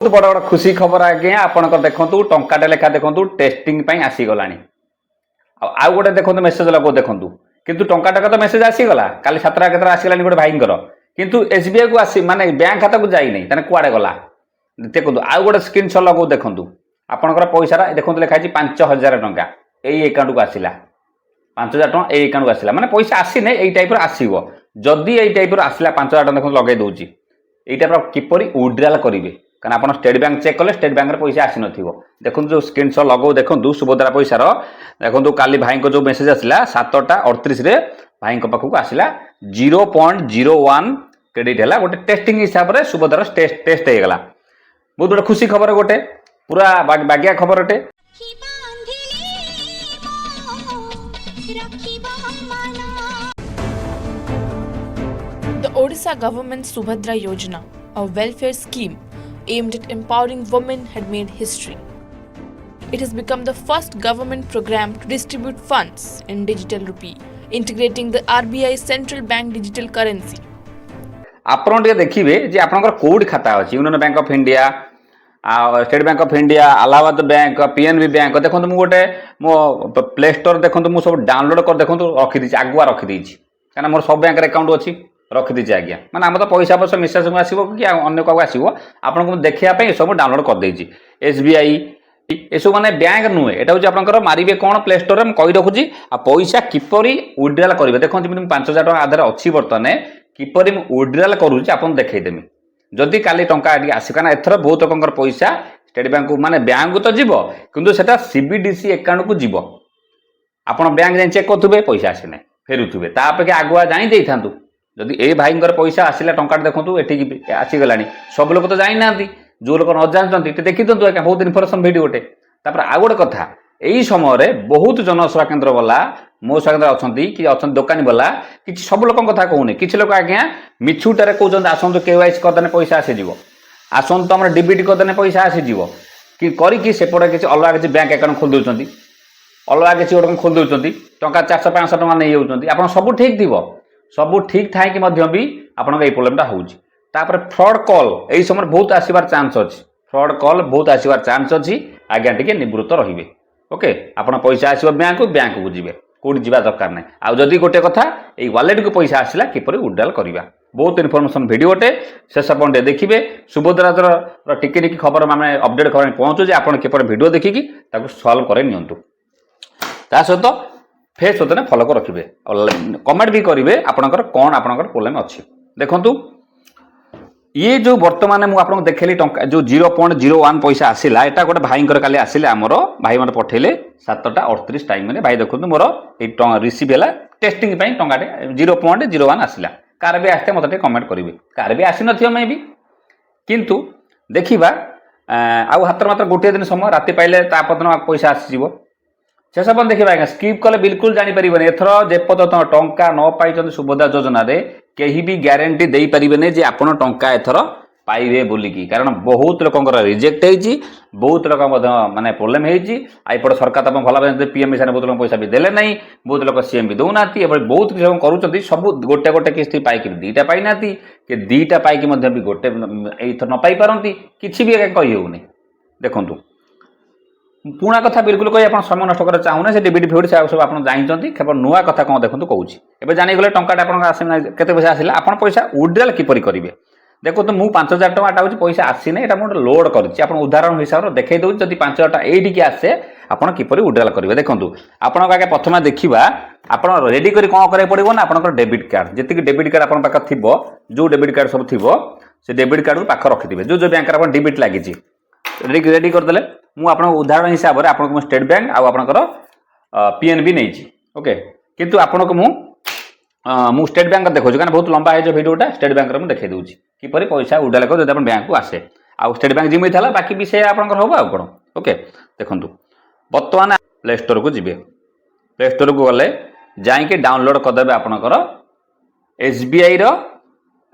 बहुत बड़ बड़ खुशी खबर आज्ञा आपंकर देखु टंकाटे लेखा देखु टेस्टिंग आसीगला आउ गोटे देखो मेसेज लगो देखु किंतु टंका टाका तो मेसेज आसीगला काली 7टा केतरा आसीगला गोटे भाईंकर किंतु एसबीआई को आसी माने बैंक खाता को जाई नहीं ताने कुआडे गला देखु आउ गोटे स्क्रीनशॉट लगो देखु आपंकर पैसा देखो लिखाई 5000 टंका यही अकाउंट को आसला 5000 टंका यही अकाउंट को आसला माने पैसा आसी नहीं यही टाइप आसो जदि यही टाइप आसला 5000 टंका देखो लगे दूची यही टाइप किपरि विड्रॉल करेंगे कारण आप स्टेट बैंक चेक कले स्टेट बैंक पैसा आसी नथिबो देखो जो स्क्रीनशॉट लगो देखो सुभद्रा पैसार देखो काली भाई को जो मेसेज आसला 7:38 रे भाई पाखक आसला 0.01 क्रेडिट है गोटे टेस्टिंग हिसाब से सुभद्रा टेस्ट हो गला बहुत बड़ा खुशी खबर गोटे पूरा बागिया खबर अटे। The Odisha government Subhadra Yojana, a welfare scheme aimed at empowering women, had made history. It has become the first government program to distribute funds in digital rupee, integrating the RBI central bank digital currency. आपण देखिए जे आपनकर code खाता अछि union Bank of India state bank of India Allahabad bank PNB bank देखो मु गोटे मो play store देखो मु सब डाउनलोड कर देखो रखी दी आगुआ रखी दी कहना मोर सब बैंक अकाउंट अच्छी रखी दी आज्ञा माने आम तो पैसा पैसा मिसेज में आसो कि अन्य क्या आसो आपको देखा सब डाउनलोड कर देछि एसबीआई एसब माने बैंक नुहे एटा हूँ आपंकर मारे कौन प्ले स्टोर में कही रखुची पैसा किपरि विड्रॉल करेंगे देखो जमी 5000 टका आधार अच्छी बर्तमान किपरि विड्रॉल करुँच आप देखईदेमी जदि काली टंका आस कारण एथर बहुत लोक पैसा स्टेट बैंक माने बैंक तो जीव किंतु सेटा सीबीडीसी अकाउंट को जीव आप बैंक जाए चेक करुवे पैसा आसी ना फेरुवे तापेक्षा आगुआ जाई था जदि ए भाई पैसा आसला टंका देखो ये आसीगला सब लोग तो जाना जो लोग न जानते देखी दिखाँ आज्ञा बहुत इनफर्मेशन भिड गोटे तापर आउ गोटे कथा यही समय बहुत जनसेवा केन्द्र वाला मो केन्द्र अच्छा कि अच्छा दुकानी वाला कि सब लोक कथा कहूनी कि लोग आज्ञा मिछुटारे कहते आसतु केवाईसी करदे पैसा आसीज आसतु आम डीबीटी करदे पैसा आसीज कि करके सेपटे किसी अलग किसी बैंक अकाउंट खोल दौरान अलग किसी गोटे खोल दौरान टंका 400-500 टका नहीं जाऊँच आप सब ठीक थी सब ठीक थाई भी आपंक ये प्रोब्लेमटा होपर फ्रॉड कॉल यही समय बहुत आसबार चांस अच्छी फ्रॉड कॉल बहुत आसबार चांस अच्छी आज्ञा टी निवृत्त रे ओके आप पैसा आसो बैंक को जी कौटी जावा दरकार ना आउ जदि गोटे कथा ये वालेट को पैसा आसला किपरि विड्रॉल करवा बहुत इनफर्मेशन भिडियो गोटे शेष पॉइंट देखिए सुभद्रा टिके टिके खबर आम अपडेट खबर पहुँचुचे आप किपर भिड देखिकी सल्व कर नियंतु ता सहित फेस होते फॉलो कर रखिए कमेंट भी करेंगे आपंकर कौन आपंकर प्रोब्लेम अच्छी देखु ये जो बर्तमान मुझे देखली टंका जो 0.01 पैसा आसला यहाँ गोटे भाई काली आसिले आमर भाई मैंने पठेले 7:38 टाइम भाई देखो मोर ये रिसीव है टेस्टिंग टंकाटे 0.01 आसला कार भी आसते मत कमेंट करेंगे कार भी आसी न मे भी किंतु देखा आउ हाथ मात्र गोटे दिन समय राति पाइले तापदिन पैसा आसीज शेष आप देखिए आज्ञा स्किप कले बिल्कुल जापर एथर जेपर्यंत टंका न पाई सुभद्रा योजना कहीं भी ग्यारंटी दे पारे जे आपन टंका एथर पाइबे बोलिकी कारण बहुत लोक रिजेक्ट होती बहुत लोक माने प्रोब्लेम होपटे सरकार तो भल भाई पीएम हिसाब बहुत लोग पैसा भी देले ना बहुत लोग सीएम भी दौना बहुत किसी कर सब गोटे गोटे किस्ती पाई दीटा पाई ना कि दीटा पाई भी गोटे एथर न पाई पारती किसी भी कहीहनी देखु पुणा कथा बिल्कुल कही आप समय नष्ट कर चाहूना से डीबीटी फिबिट सब आप जानते केवल नुआ कथा कौन देखो कौन एवं जानीगले टंकाटा आपके पैसा आसला आप पैसा विड्रॉल किपरि करेंगे देखो तो मुझे 5000 टका हूँ पैसा आसी ना मुझे लोड कर उदाहरण हिसाब से देखई दूँ जब 5000 टका ये आसे आपड़ किपरि विड्रॉल करेंगे देखो आपको आगे प्रथम देखा आप रेडी कर कौन करा पड़ो ना आप डेबिट कार्ड जी डेबिट कार्ड आप पाखे थी जो डेबिट कार्ड सब थी से डेबिट कार्ड को पाख रखिथे जो बैंक आप डेबिट लगी रेडी करदे मुझे उदाहरण हिसाब से आपको स्टेट बैंक आपर पीएनबी नहीं ओके किंतु आपन को मु स्टेट बैंक देखो क्या बहुत लंबा है जो भिडियोटा स्टेट बैंक में देखा दूसरी किपरि पैसा विड्रॉल कर जब बैंक को आसे आउ स्टेट बैंक जिमी था बाकी भी से आप हम आउ कौन ओके देखु बर्तमान प्ले स्टोर को जी प्ले स्टोर को गले जाइए डाउनलोड करदे आपंकर एसबीआई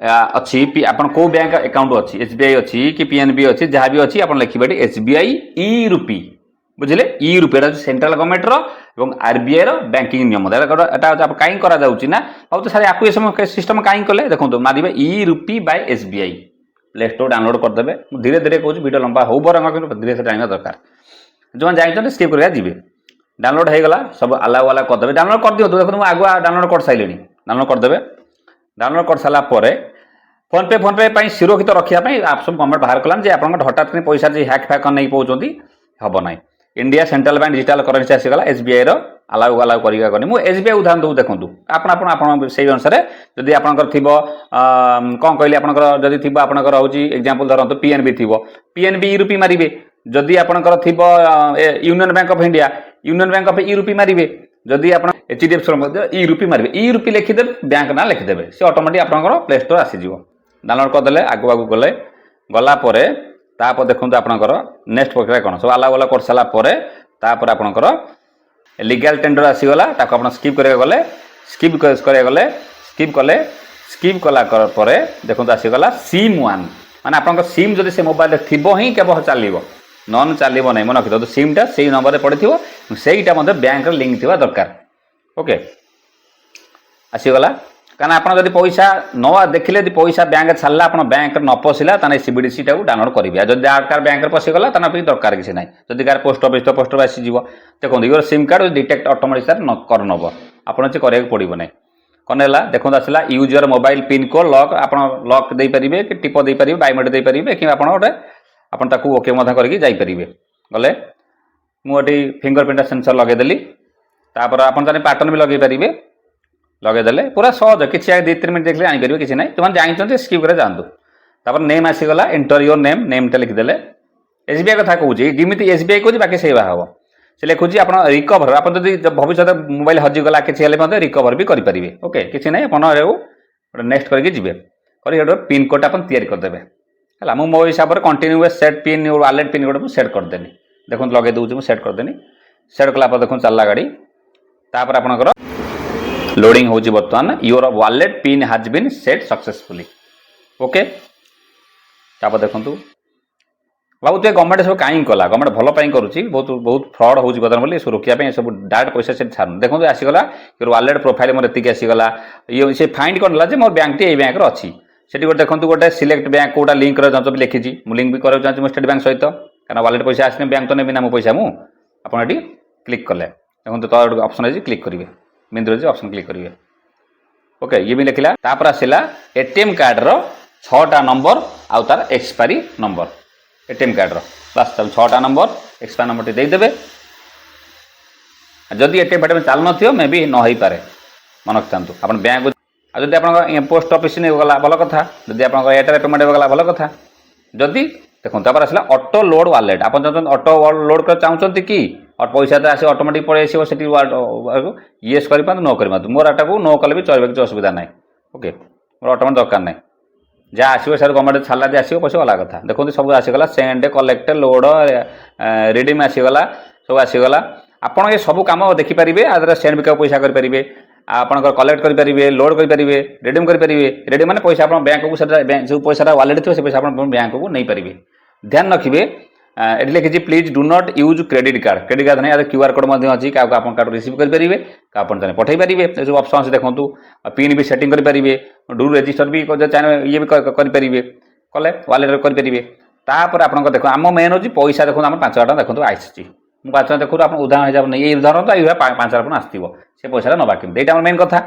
अच्छी आप बैंक अकाउंट अच्छी एसबीआई अच्छी कि पीएनबी अच्छी जहाँ भी अच्छी आप लिखे एसबीआई ई रूपी बुझे ई रूपी सेंट्रल गवर्नमेंट आरबीआई बैंकिंग नियम कहीं करा ना अब तो सारे आपको सिस्टम कहीं कले देखो मारे e rupee by SBI Play Store download करदेवे धीरे धीरे कहूँ वीडियो लंबा हो बरंग कि धीरे धीरे जानवा दरकार जो जाइए स्किप करके जी डाउनलोड होगा सब अलाउ वाला करदे डाउनलोड कर दिखाँ देखो मुझे आगुआ डाउनलोड कर सारे डाउनलोड करदे डाउनलोड कर सारापर फोन पे सुरक्षित रखापी आप सब गवर्नमेंट बाहर कलान जे आप हठात पैसा जी हैक फैक नहीं पाँच हम ना India central bank digital currency आसीगला एसबीआई अलाउ अलाउ करनी मुझे एसबीआई उदाहरण दूँ देखूँ आप से अनुसार जदि आपंकर थी कौन कहली आपंकर थी आपंकर हूँ एग्जांपल धरतु पीएनबी थी पीएनबी ई रुपी मारे जदि आपंकर थी यूनियन बैंक ऑफ इंडिया यूनियन बैंक ऑफ ई रुपी मारे जदि आप एचडीएफसी ई रुपी मारे ई रुपी लिखिदेवे बैंक ना लिखिदेवे सी ऑटोमेटिक आपंकर प्ले स्टोर आसीज डाउनलोड करदे आगु आगु गले गलापर तापर देखो आपंकर नेक्स्ट प्रक्रिया कौन सब अलाउ अलाउ कर सारापर तापर आपंकर लीगल टेंडर आसीगला ताको आप स्किप करके गले स्किप गले स्किप कले स्किप कला देखो आसीगला सिम वन माने आपंकर सिम जदि से मोबाइल थी ही केवल चलो नन चलो ना मन रखी सिमटा से नंबर पड़े सहीटा बैंक लिंक थी दरकार ओके आसीगला कारण आप पैसा न देखिले पैसा बैंक छाड़ा आप बैंक न पशिला सीबीडीसी टाक डाउनलोड करेंगे जब कार बैंक पशिगला दरकार किसी ना जब कार पोस्ट ऑफिस तो पोस्ट ऑफिस आसीज देखो your SIM card detect automatic करनब आपड़ से पड़ो ना कौन है देखो आसला use your mobile pin code lock आप लॉक दे पारे कि टिप दे पारे बायोमेट्रिक दे पारे कि आप गोटे ओके करके जापर गले मुझे फिंगरप्रिंट सेंसर लगेदेली तापर आप पैटर्न भी लगे पारे लगेदेले पूरा सहज किसी 2-3 मिनट देखले आनीपर किसी ना जो जानते स्किप कर जातु तापर नेम आसीगला एंटर योर नेमटा लिखिदेले एसबीआई कथा कहूँ जमी एसबीआई कहूँ बाकी से हम से लिखुची आप रिकवर आप भविष्य मोबाइल हजिगला किसी रिकवर भी करेंगे ओके किसी ना आप नेक्स्ट करके जी कर पिन कोड आप करदेवे है मो हिसाब से continue set pin wallet pin code set करदेनी देखो लगे दूसरी सेट करदेनी सेट कलापर देखो चलला गाड़ी तापर आपंकर लोडिंग होची बर्तमान your wallet PIN has been set successfully okay तापर देखो भावुए गवर्नमेंट सब कहीं कला गवर्नमेंट भलपाई करुच्ची बहुत बहुत फ्रड हो बोली रोकने सब डायरेक्ट पैसा से छाड़ देखो आसीगला योर वालेट प्रोफाइल मोर एतिक आसीगला ये से फाइंड करना मोर बैंक टी बैंक अच्छी से देखो गोटे सिलेक्ट बैंक कौटा लिंक चाहते लिखी लिंक भी कराया चाहिए स्टेट बैंक सहित क्या वालेट पैसा आसने बैंक तो नेबी ना मो पैसा मुझे क्लिक कले देखो तो ऑप्शन है क्लिक करेंगे मिंद्र ऑप्शन क्लिक करेंगे ओके ये भी लिखला तापर आसला एटीएम कार्ड रो 6टा नंबर आउ तार एक्सपायरी नंबर एटीएम कार्ड रो बस 6टा नंबर एक्सपायरी नंबर टी देदेवे जदि एटीएम फेटीएम चल न मे भी न हो पारे मन रखता आप बैंक जदि आप पोस्ट ऑफिस नहीं गला भल कथा जदि आप एयरटेल पेमेंट गला भल कथा जदि देखो तापर आसला ऑटो लोड वालेट आप ऑटो लोड कर चाहते कि और पैसा तो आसे ऑटोमेटिक पड़े आसो से येस कर नो कर मोर आटा को नो कले भी चलने किसी असुविधा ना ओके मोर ऑटोमेटिक दरकार ना जहाँ आसो सर गवर्नमेंट छाड़ा दे आसो पैसा अलग कथा देखो सब आसीगला सेंड कलेक्ट लोड रिडीम आसीगला सब आसीगला आपड़ ये सब कम देखिपारे आदर सेंड भी पैसा करेंगे आपंकर कलेक्ट करेंगे लोड करेंगे रिडीम करेंगे रिडीम मैंने पैसा आप बैंक को जो पैसा वालेट थी से पैसा आप बैंक को नहीं पारे ध्यान रखिए ये लिखी please do not use credit card नहीं क्यूआर कोड अच्छी क्या कार्ड रिसीव करेंगे आपने पठे पारे जो ऑप्शन अच्छे देखो पिन भी सेटिंग करेंगे डू रजिस्टर भी चाहिए ये भी करेंगे कले वालेट करेंगे तापर आप देखो आम मेन हूँ पैसा देखो आम 5,000 टଙ୍କା देखो आसी मुझे 5,000 देखो आप उदाहरण हिसाब नहीं ये धरत ये 5,000 आसो से पैसा नवा कि यहाँ मेन कथा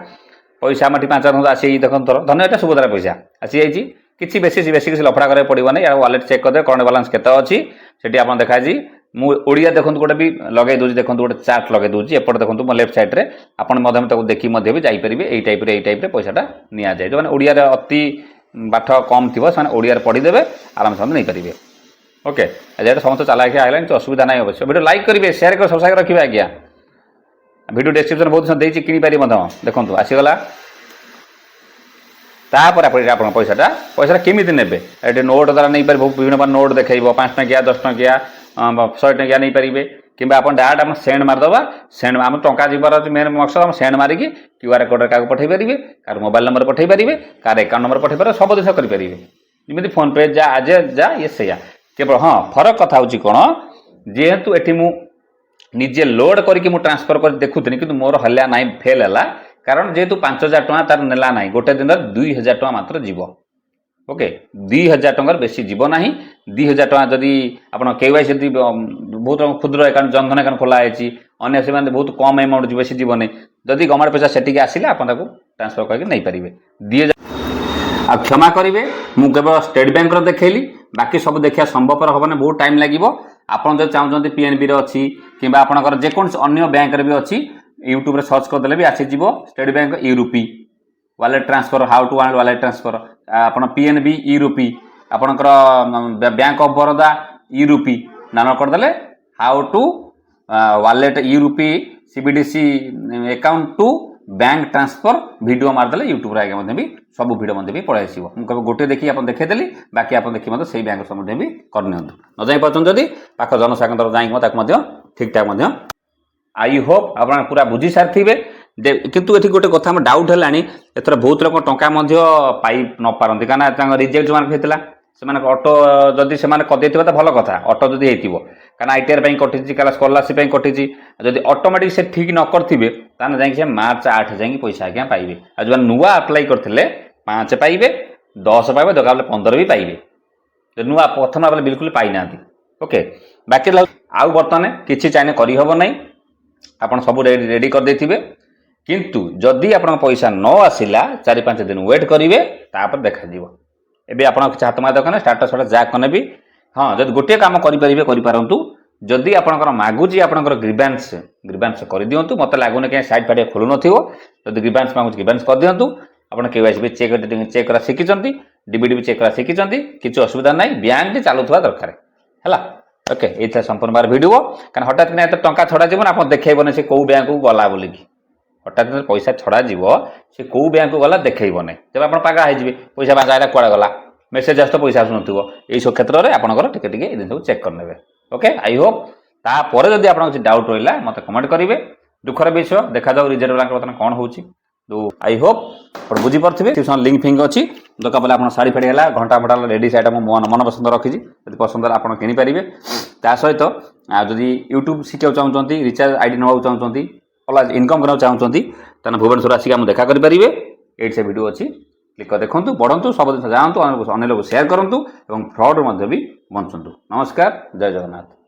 पैसा आम 5,000 आसी देखो धन्य यहाँ सुभद्रा पैसा आसी जाइए किसी बेसी बेसी किसी लफड़ा कराया पड़ो ना या वालेट चेक करदे करंट बालांस केते अच्छी से आप देखाई मुझे देखो गोटे भी लगे दूसरी देखो गोटे चार्ट लगे दूसरी एपट देखो मो लेफ्ट सैड्रे आपको देखी भी जापर यही टाइप पैसाटा नि जाए जो मैंने ओडिया अति बाठ कम थी से ओडिया पढ़ीदे आराम से नहीं पारे ओके आज समस्त चलाखी आगे तो असुविधा ना अवश्य वीडियो लाइक करेंगे शेयर कर सब्सक्राइब रखिए आज्ञा वीडियो डिस्क्रिप्शन बहुत देती किनीपारे देखो आसीगला तापर आप पैसा केमी ने ये नोट द्वारा नहीं पारे विभिन्न प्रकार नोट देखेब 5 टंकिया 10 टंकिया 100 टंकिया नहीं पारे कि डायरेक्ट आप सेंड मारदे सेंड आम टंका जीवार मेन मकसद हम सेंड मारिकी क्यूआर कोड क्या पठे पारे कार मोबाइल नंबर पठे पारे कार अकाउंट नंबर पठे पारे सब जिन करेंगे जमी फोन पे जा आज जा ये से केवल हाँ फरक कथा हूँ कौन जेहेतु ये निजे लोड करके ट्रांसफर कर देखुनी कि मोर हल्ला ना फेल है कारण जेहेतु 5,000 टଙ୍କା तार नेला ना गोटे दिन 2,000 टଙ୍କା मात्र जीव ओके 2000 टंकार बेसी जीव ना 2000 टका जदि आप केवाईसी जदि बहुत क्षुद्र अकाउंट जनधन अकाउंट खोला है अन्य से बहुत कम अमाउंट बेसी जीव नहीं जदि गवर्नमेंट पैसा सेटिक आसिले आप ट्रांसफर करके नहीं पारे 2000 आ क्षमा करेंगे मुझे केवल स्टेट बैंक देखली बाकी सब देखा संभवपर हम बहुत टाइम लगे आपड़ जो चाहते पीएनबी अच्छी कि आपंकर जेकोसी अन्य बैंक भी अच्छी यूट्यूब सर्च करदे भी आसीज State Bank e rupee wallet transfer how to wallet wallet transfer आप पीएनबी यूरोपी आपंकर बैंक ऑफ बड़ौदा यूरोपी नाम करदे how to wallet e rupee CBDC account to bank transfer video मारदे यूट्यूब आगे भी सब भिडियो भी पलि आसो मुझे गोटे देखिए आप देखीदेली बाकी आप देखिए से बैंक सम्बन्ध भी करनी न जापार जदि पाख जनसाधारण जाइए ठीक ठाक आई होप आप पूरा बुझी सारी किंतु ये गोटे कथा डाउट है एथर बहुत लोग टंका पाई न पारती कहीं रिजेक्ट जो होता से ऑटो जदि से करदे तो भल कथा ऑटो जदि होना आईटीआर कटी क्या स्कॉलरशिप कटी जदि ऑटोमेटिक से ठीक न करेंगे जाए मार्च 8 जाए पैसा आज्ञा पाइबे आ जो नुआ अप्लाई करते 5 पाइबे 10 पाइबे दरकार 15 भी पाइबे नुआ प्रथम आप बिल्कुल पाई ना ओके बाकी आउ बर्तमान किसी चाहिए करहब ना आप सब रेडी कर देथिबे किंतु जदि आप पैसा न आसिला 4-5 दिन वेट करेंगे तापर देखा एबे आप हाथ मार दरकार स्टाटस जैक कने भी हाँ जब गोटे कम करूँ जदि आपंकर मागुची आपंकर ग्रीवांस ग्रीवांस कर दिंतु मत लगुनि कहीं साइड फाइड खोलू नदी ग्रीवांस मागुची ग्रीवांस कर दिंतु आप केवाईसी भी चेक करा शिखिं डीबीडी भी चेक करा शिखिं किसी असुविधा ना बैंक भी चलुवा दरकार है ओके ये संपूर्ण बार वीडियो कारण हठात ना टंका छड़ा जीवन आप देखना से कौ बैंक को गला बोलिकी हठात पैसा छड़ा जीव से कौ बैंक को गला देखना जब आप पागा हो पैसा बैंक आया कड़ा गला मेसेज आस पैसा आसुन यही सब क्षेत्र में आपंकर टिके सब चेक करने ओके आई होप तापर जब आप डाउट रहा मत कमेंट करेंगे दुखर विषय देखा जाऊ रिजल्ट वाला बर्तमान कौन हो आई होप बुझीपारे ट्यूशन लिंक फिंक अच्छी दरकार पड़े आप शाढ़ी फाड़ी है घंटा फटा रेडी साइड मन पसंद रखी पसंद आप किनीपारे ता सहित जदि यूट्यूब शिखा चाहते रिचार्ज आईडी नाक चाहते अलग इनकम करना चाहते भुवनेश्वर आसिक आम देखा करेंगे ये से वीडियो अच्छी क्लिक कर देखूँ बढ़ू सब जिन जानतु अन्य लोग शेयर करूँ और फ्रड भी बचुँ नमस्कार जय जगन्नाथ।